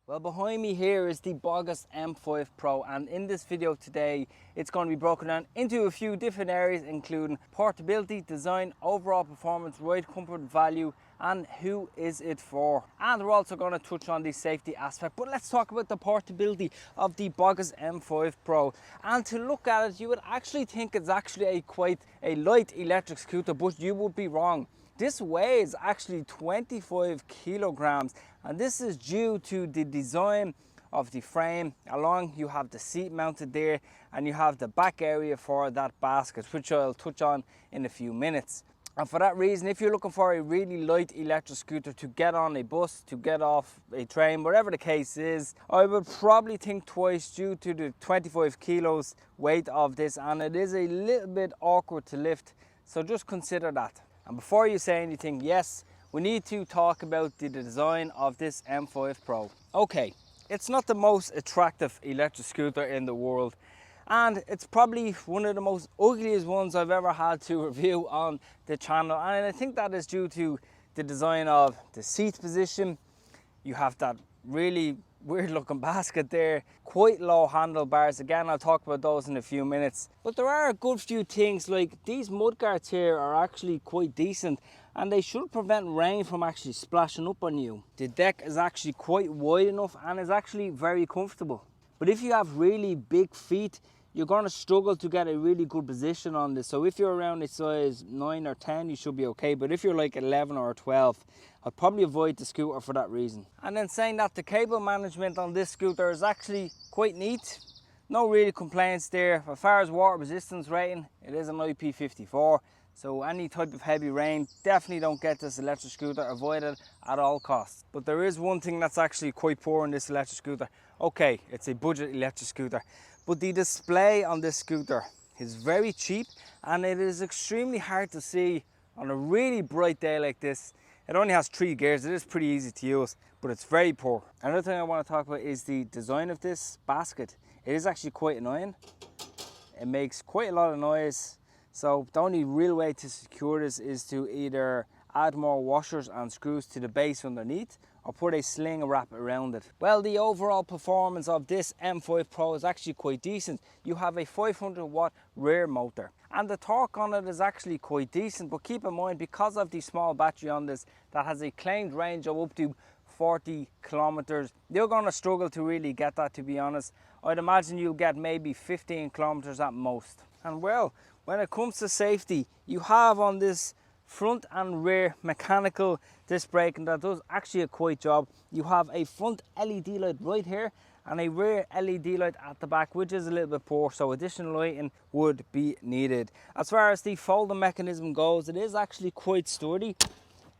Well, behind me here is the Bogist M5 Pro, and in this video today it's going to be broken down into a few different areas, including portability, design, overall performance, ride comfort, value, and who is it for. And we're also going to touch on the safety aspect, but let's talk about the portability of the Bogist M5 Pro. And to look at it, you would actually think it's actually quite a light electric scooter, but you would be wrong. This weighs actually 25 kilograms, and this is due to the design of the frame. Along you have the seat mounted there, and you have the back area for that basket, which I'll touch on in a few minutes. And for that reason, if you're looking for a really light electric scooter to get on a bus, to get off a train, whatever the case is, I would probably think twice due to the 25 kilos weight of this, and it is a little bit awkward to lift, so just consider that. And before you say anything, yes, we need to talk about the design of this M5 Pro. Okay, it's not the most attractive electric scooter in the world, and it's probably one of the most ugliest ones I've ever had to review on the channel, and I think that is due to the design of the seat position. You have that really weird looking basket there, quite low handlebars. Again, I'll talk about those in a few minutes, but there are a good few things, like these mudguards here are actually quite decent, and they should prevent rain from actually splashing up on you. The deck is actually quite wide enough and is actually very comfortable, but if you have really big feet, you're going to struggle to get a really good position on this. So if you're around a size 9 or 10, you should be okay. But if you're like 11 or 12, I'd probably avoid the scooter for that reason. And then saying that, the cable management on this scooter is actually quite neat. No really complaints there. As far as water resistance rating, it is an IP54. So any type of heavy rain, definitely don't get this electric scooter. Avoid it at all costs. But there is one thing that's actually quite poor in this electric scooter. Okay, it's a budget electric scooter, but the display on this scooter is very cheap, and it is extremely hard to see on a really bright day like this. It only has 3 gears. It is pretty easy to use, but it's very poor. Another thing I want to talk about is the design of this basket. It is actually quite annoying. It makes quite a lot of noise. So the only real way to secure this is to either add more washers and screws to the base underneath, or put a sling wrap around it. Well, the overall performance of this M5 Pro is actually quite decent. You have a 500 watt rear motor, and the torque on it is actually quite decent, but keep in mind, because of the small battery on this that has a claimed range of up to 40 kilometers, you're going to struggle to really get that, to be honest. I'd imagine you'll get maybe 15 kilometers at most. And well, when it comes to safety, you have on this front and rear mechanical disc braking that does actually a quite job. You have a front LED light right here and a rear LED light at the back, which is a little bit poor, so additional lighting would be needed. As far as the folding mechanism goes, it is actually quite sturdy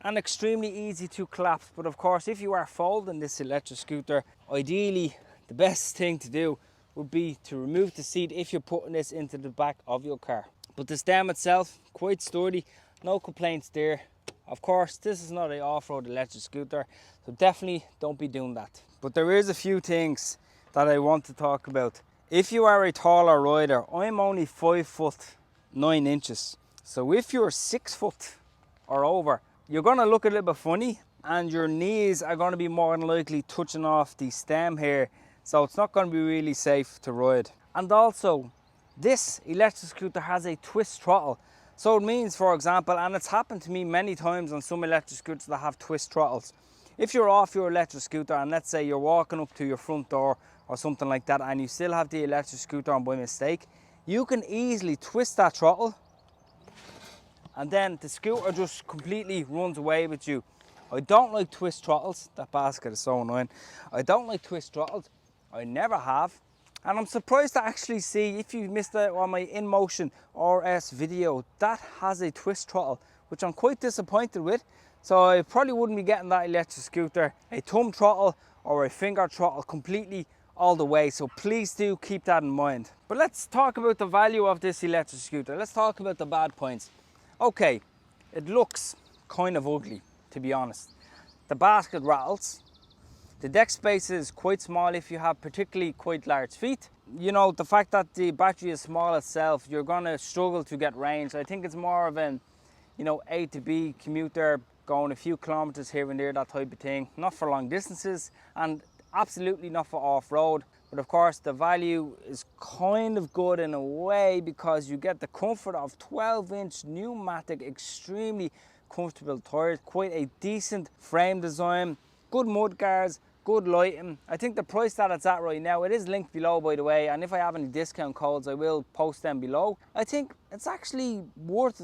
and extremely easy to collapse. But of course, if you are folding this electric scooter, ideally the best thing to do would be to remove the seat if you're putting this into the back of your car. But the stem itself, quite sturdy, no complaints there. Of course, this is not an off-road electric scooter, so definitely don't be doing that. But there is a few things that I want to talk about. If you are a taller rider, I'm only 5'9". So if you're 6 foot or over, you're going to look a little bit funny, and your knees are going to be more than likely touching off the stem here, so it's not going to be really safe to ride. And also, this electric scooter has a twist throttle. So it means, for example, and it's happened to me many times on some electric scooters that have twist throttles. If you're off your electric scooter and let's say you're walking up to your front door or something like that, and you still have the electric scooter on by mistake, you can easily twist that throttle, and then the scooter just completely runs away with you. I don't like twist throttles. That basket is so annoying. I don't like twist throttles. I never have. And I'm surprised to actually see, if you missed out on my InMotion RS video, that has a twist throttle, which I'm quite disappointed with. So I probably wouldn't be getting that electric scooter a thumb throttle or a finger throttle completely all the way. So please do keep that in mind. But let's talk about the value of this electric scooter. Let's talk about the bad points. Okay, it looks kind of ugly, to be honest. The basket rattles. The deck space is quite small if you have particularly quite large feet. You know, the fact that the battery is small itself, you're going to struggle to get range. I think it's more of an, A to B commuter, going a few kilometers here and there, that type of thing. Not for long distances. And absolutely not for off-road, but of course the value is kind of good in a way because you get the comfort of 12-inch pneumatic, extremely comfortable tires, quite a decent frame design, good mud guards, good lighting. I think the price that it's at right now, it is linked below by the way, and if I have any discount codes I will post them below. I think it's actually worth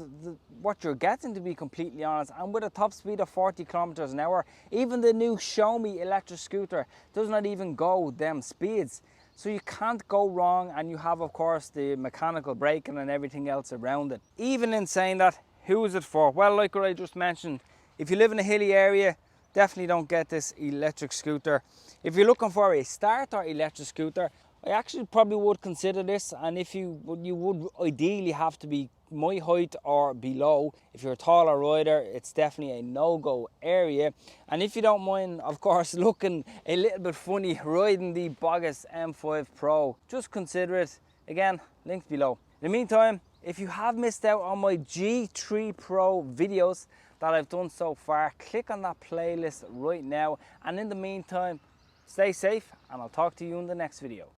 what you're getting, to be completely honest, and with a top speed of 40 kilometers an hour, even the new Show Me electric scooter does not even go them speeds. So you can't go wrong, and you have of course the mechanical braking and everything else around it. Even in saying that, who is it for? Well, like what I just mentioned, if you live in a hilly area, definitely don't get this electric scooter. If you're looking for a starter electric scooter, I actually probably would consider this, and if you would ideally have to be my height or below. If you're a taller rider, it's definitely a no-go area. And if you don't mind, of course, looking a little bit funny riding the Bogist M5 Pro, just consider it. Again, linked below. In the meantime, if you have missed out on my G3 Pro videos that I've done so far, click on that playlist right now. And in the meantime, stay safe, and I'll talk to you in the next video.